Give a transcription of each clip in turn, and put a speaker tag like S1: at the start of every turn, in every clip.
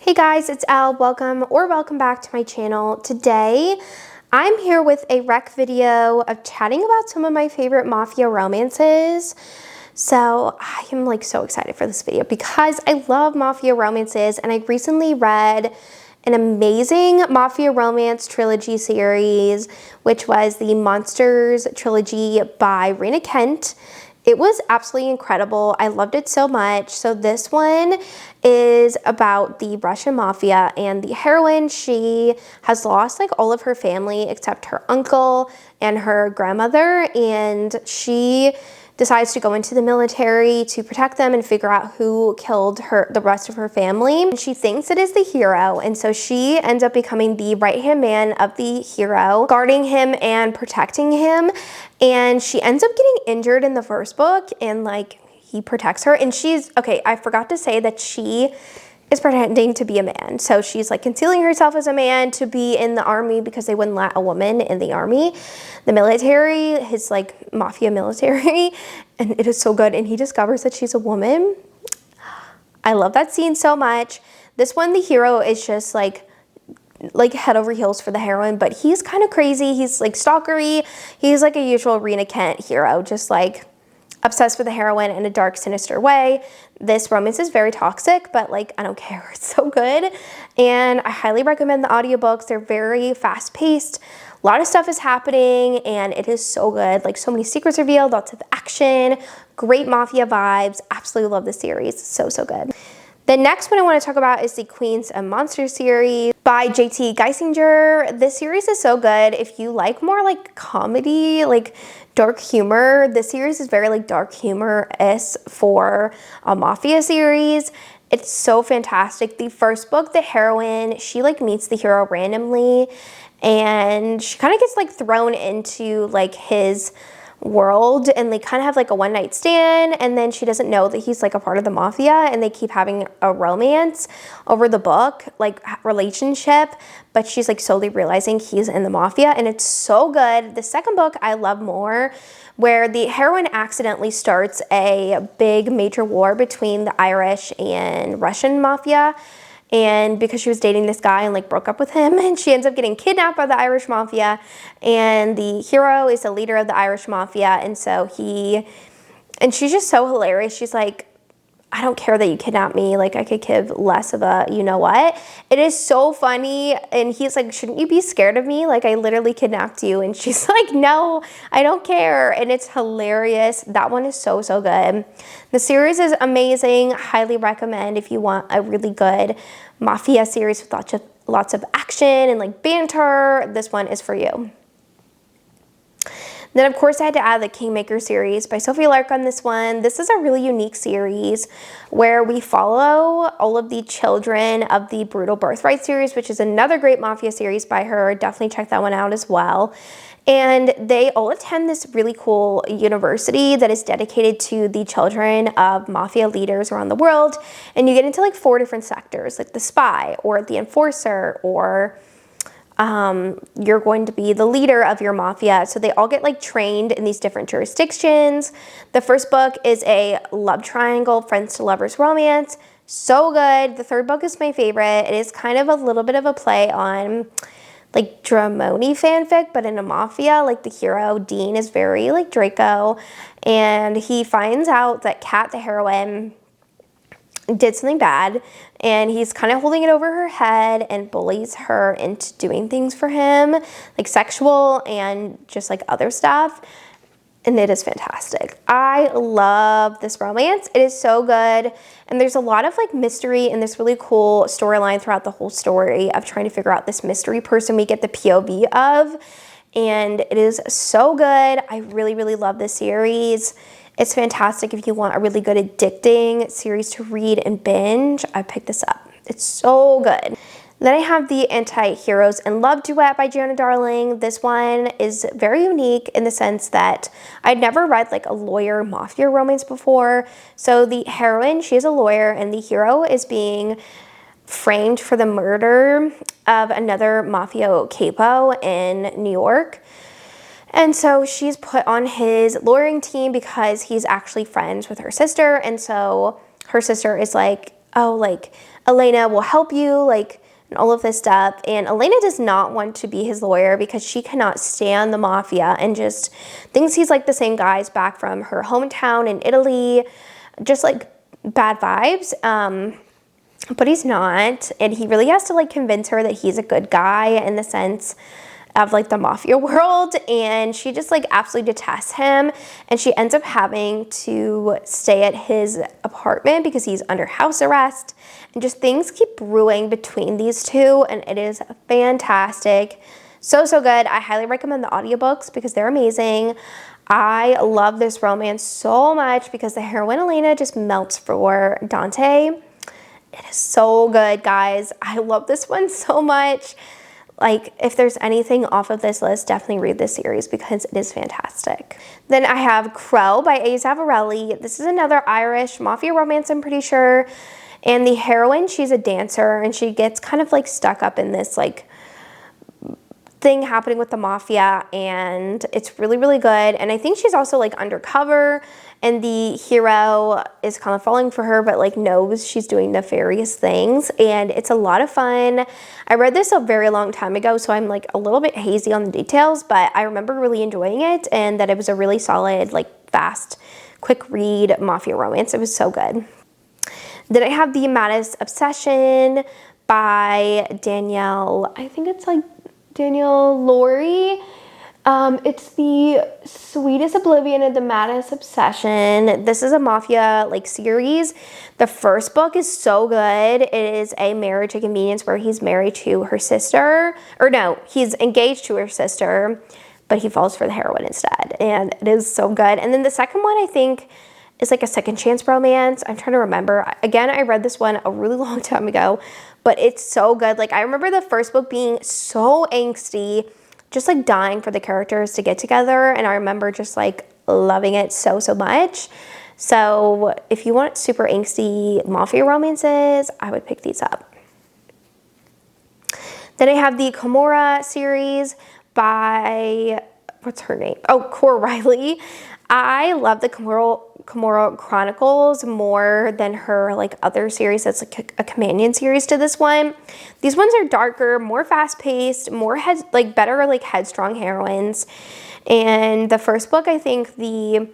S1: Hey guys, it's Elle. Welcome back to my channel. Today, I'm here with a rec video of chatting about some of my favorite mafia romances. So I am so excited for this video because I love mafia romances, and I recently read an amazing mafia romance trilogy series, which was the Monsters trilogy by Rena Kent. It was absolutely incredible. I loved it so much. So this one is about the Russian mafia, and the heroine, she has lost all of her family except her uncle and her grandmother, and she decides to go into the military to protect them and figure out who killed the rest of her family. And she thinks it is the hero, and so she ends up becoming the right-hand man of the hero, guarding him and protecting him. And she ends up getting injured in the first book, and he protects her. And I forgot to say that she is pretending to be a man. So she's concealing herself as a man to be in the army because they wouldn't let a woman in the army. The military, his mafia military, and it is so good. And he discovers that she's a woman. I love that scene so much. This one, the hero is just like head over heels for the heroine, but he's kind of crazy. He's stalkery. He's a usual Rena Kent hero, just obsessed with the heroine in a dark, sinister way. This romance is very toxic, but I don't care. It's so good. And I highly recommend the audiobooks. They're very fast-paced. A lot of stuff is happening, and it is so good. So many secrets revealed, lots of action, great mafia vibes. Absolutely love the series. So good. The next one I want to talk about is the Queens of Monsters series by J.T. Geisinger. This series is so good. If you like more comedy, dark humor, this series is very dark humor-esque for a mafia series. It's so fantastic. The first book, the heroine, she meets the hero randomly, and she kind of gets thrown into his world, and they kind of have a one-night stand, and then she doesn't know that he's a part of the mafia, and they keep having a romance over the book, relationship, but she's slowly realizing he's in the mafia, and it's so good. The second book I love more, where the heroine accidentally starts a big major war between the Irish and Russian mafia. And because she was dating this guy and broke up with him, and she ends up getting kidnapped by the Irish mafia, and the hero is the leader of the Irish mafia, and she's just so hilarious. She's I don't care that you kidnapped me. I could give less of a you know what. It is so funny. And he's shouldn't you be scared of me? I literally kidnapped you. And she's no, I don't care. And it's hilarious. That one is so good. The series is amazing. Highly recommend if you want a really good mafia series with lots of action and banter. This one is for you. Then, of course, I had to add the Kingmaker series by Sophie Lark on this one. This is a really unique series where we follow all of the children of the Brutal Birthright series, which is another great mafia series by her. Definitely check that one out as well. And they all attend this really cool university that is dedicated to the children of mafia leaders around the world. And you get into 4 different sectors, the spy or the enforcer, or you're going to be the leader of your mafia. So they all get trained in these different jurisdictions. The first book is a love triangle, friends to lovers romance. So good. The third book is my favorite. It is kind of a little bit of a play on Dramoni fanfic, but in a mafia. The hero, Dean, is very Draco, and he finds out that Kat, the heroine, did something bad, and he's kind of holding it over her head and bullies her into doing things for him, sexual and just other stuff. And it is fantastic. I love this romance. It is so good. And there's a lot of mystery and this really cool storyline throughout the whole story of trying to figure out this mystery person we get the POV of. And it is so good. I really love this series. It's fantastic if you want a really good addicting series to read and binge. I picked this up. It's so good. Then I have the Anti-Heroes in Love duet by Gianna Darling. This one is very unique in the sense that I'd never read a lawyer mafia romance before. So the heroine, she is a lawyer, and the hero is being framed for the murder of another mafia capo in New York. And so she's put on his lawyering team because he's actually friends with her sister. And so her sister is oh, like, Elena will help you, like, and all of this stuff. And Elena does not want to be his lawyer because she cannot stand the mafia and just thinks he's like the same guys back from her hometown in Italy, just like bad vibes. But he's not, and he really has to like convince her that he's a good guy in the sense of like the mafia world, and she just like absolutely detests him, and she ends up having to stay at his apartment because he's under house arrest, and just things keep brewing between these two, and it is fantastic. So good. I highly recommend the audiobooks because they're amazing. I love this romance so much because the heroine Elena just melts for Dante. It is so good, guys. I love this one so much. Like, if there's anything off of this list, definitely read this series because it is fantastic. Then I have Crow by A. Zavarelli. This is another Irish mafia romance, I'm pretty sure. And the heroine, she's a dancer, and she gets kind of like stuck up in this like thing happening with the mafia, and it's really good. And I think she's also like undercover, and the hero is kind of falling for her but like knows she's doing nefarious things, and it's a lot of fun. I read this a very long time ago, so I'm like a little bit hazy on the details, but I remember really enjoying it and that it was a really solid, like fast, quick read mafia romance. It was so good. Then I have The Mattis Obsession by Danielle, I think it's like Danielle Laurie. It's the Sweetest Oblivion of the Mattis Obsession. This is a mafia like series. The first book is so good. It is a marriage at convenience where he's married to her sister, or no, he's engaged to her sister, but he falls for the heroine instead, and it is so good. And then the second one, I think, is like a second chance romance. I'm trying to remember. Again, I read this one a really long time ago, but it's so good. Like, I remember the first book being so angsty, just like dying for the characters to get together, and I remember just like loving it so much. So if you want super angsty mafia romances, I would pick these up. Then I have the Kimura series by, what's her name? Oh, Cor Riley. I love the Kimura Chronicles more than her like other series that's like a companion series to this one. These ones are darker, more fast-paced, more better like headstrong heroines. And the first book, I think the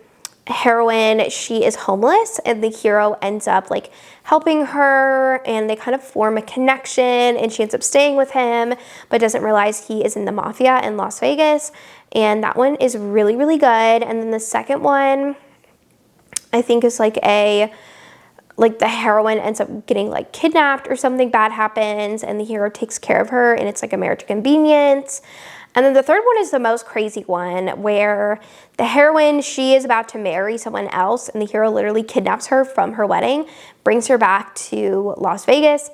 S1: heroine, she is homeless, and the hero ends up like helping her, and they kind of form a connection, and she ends up staying with him but doesn't realize he is in the mafia in Las Vegas. And that one is really good. And then the second one, I think, is like the heroine ends up getting like kidnapped or something bad happens, and the hero takes care of her, and it's like a marriage of convenience. And then the third one is the most crazy one, where the heroine, she is about to marry someone else, and the hero literally kidnaps her from her wedding, brings her back to Las Vegas,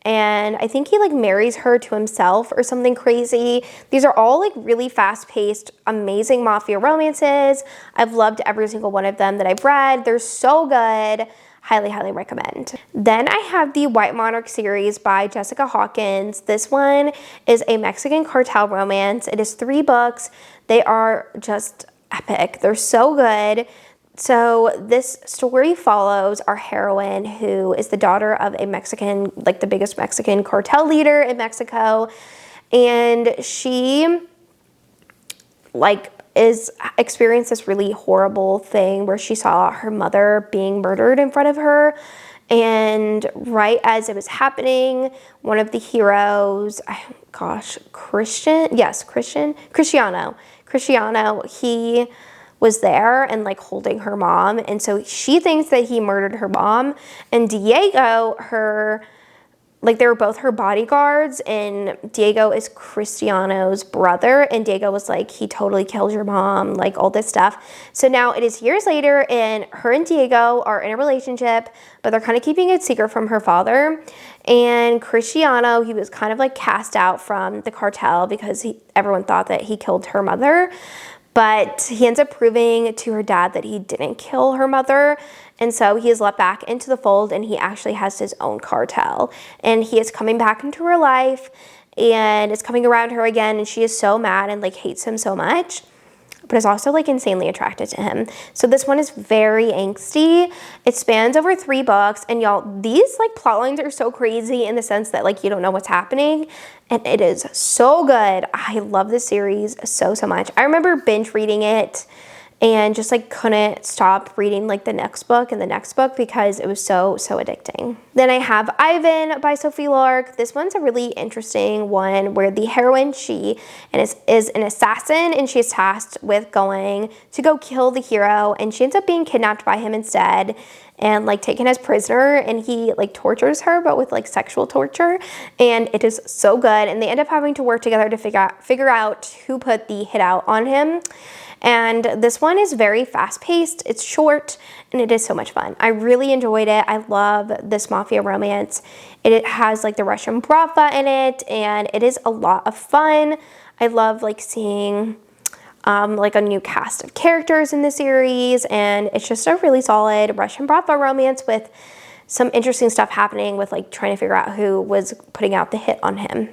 S1: and I think he like marries her to himself or something crazy. These are all like really fast-paced, amazing mafia romances. I've loved every single one of them that I've read. They're so good. Highly recommend. Then I have the White Monarch series by Jessica Hawkins. This one is a Mexican cartel romance. It is 3 books. They are just epic. They're so good. So this story follows our heroine, who is the daughter of a Mexican, like the biggest Mexican cartel leader in Mexico. And she like experienced this really horrible thing where she saw her mother being murdered in front of her. And right as it was happening, one of the heroes, Cristiano, he was there and like holding her mom, and so she thinks that he murdered her mom. And Diego, they were both her bodyguards, and Diego is Cristiano's brother, and Diego was like, he totally killed your mom, like all this stuff. So now it is years later, and her and Diego are in a relationship, but they're kind of keeping it secret from her father. And Cristiano, he was kind of like cast out from the cartel because everyone thought that he killed her mother. But he ends up proving to her dad that he didn't kill her mother. And so he is let back into the fold, and he actually has his own cartel. And he is coming back into her life, and is coming around her again, and she is so mad and like hates him so much. but is also like insanely attracted to him. So this one is very angsty. It spans over 3 books, and y'all, these like plot lines are so crazy in the sense that like you don't know what's happening, and it is so good. I love this series so much. I remember binge reading it and just like couldn't stop reading like the next book and the next book because it was so addicting. Then I have Ivan by Sophie Lark. This one's a really interesting one where the heroine, she is an assassin, and she is tasked with going to go kill the hero, and she ends up being kidnapped by him instead and like taken as prisoner, and he like tortures her, but with like sexual torture, and it is so good. And they end up having to work together to figure out who put the hit out on him. And this one is very fast-paced, it's short, and it is so much fun. I really enjoyed it. I love this mafia romance. It has like the Russian Brava in it, and it is a lot of fun. I love like seeing like a new cast of characters in the series, and it's just a really solid Russian Brava romance with some interesting stuff happening with like trying to figure out who was putting out the hit on him.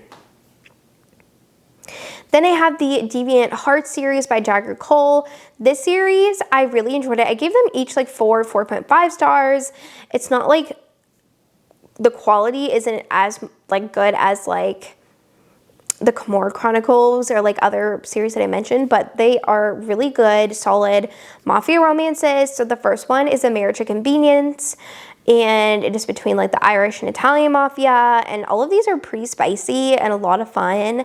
S1: Then I have the Deviant Heart series by Jagger Cole. This series, I really enjoyed it. I gave them each like 4.5 stars. It's not like, the quality isn't as like good as like the Camorra Chronicles or like other series that I mentioned, but they are really good, solid mafia romances. So the first one is A Marriage of Convenience, and it is between like the Irish and Italian mafia, and all of these are pretty spicy and a lot of fun.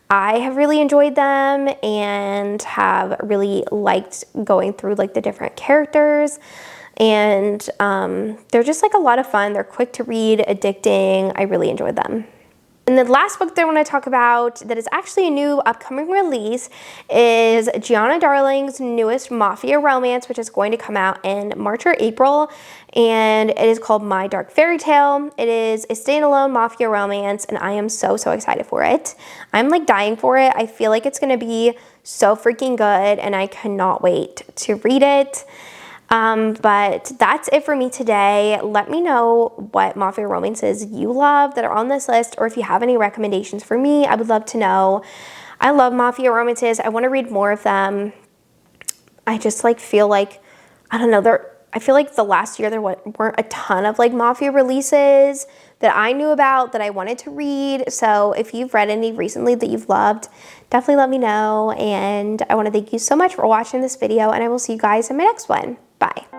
S1: I have really enjoyed them and have really liked going through like the different characters, and they're just like a lot of fun. They're quick to read, addicting. I really enjoyed them. And the last book that I want to talk about that is actually a new upcoming release is Gianna Darling's newest mafia romance, which is going to come out in March or April, and it is called My Dark Fairy Tale. It is a standalone mafia romance, and I am so excited for it. I'm like dying for it. I feel like it's going to be so freaking good, and I cannot wait to read it. But that's it for me today. Let me know what mafia romances you love that are on this list, or if you have any recommendations for me, I would love to know. I love mafia romances. I want to read more of them. I just like feel like, I don't know, I feel like the last year there weren't a ton of like mafia releases that I knew about that I wanted to read. So if you've read any recently that you've loved, definitely let me know. And I want to thank you so much for watching this video, and I will see you guys in my next one. Bye.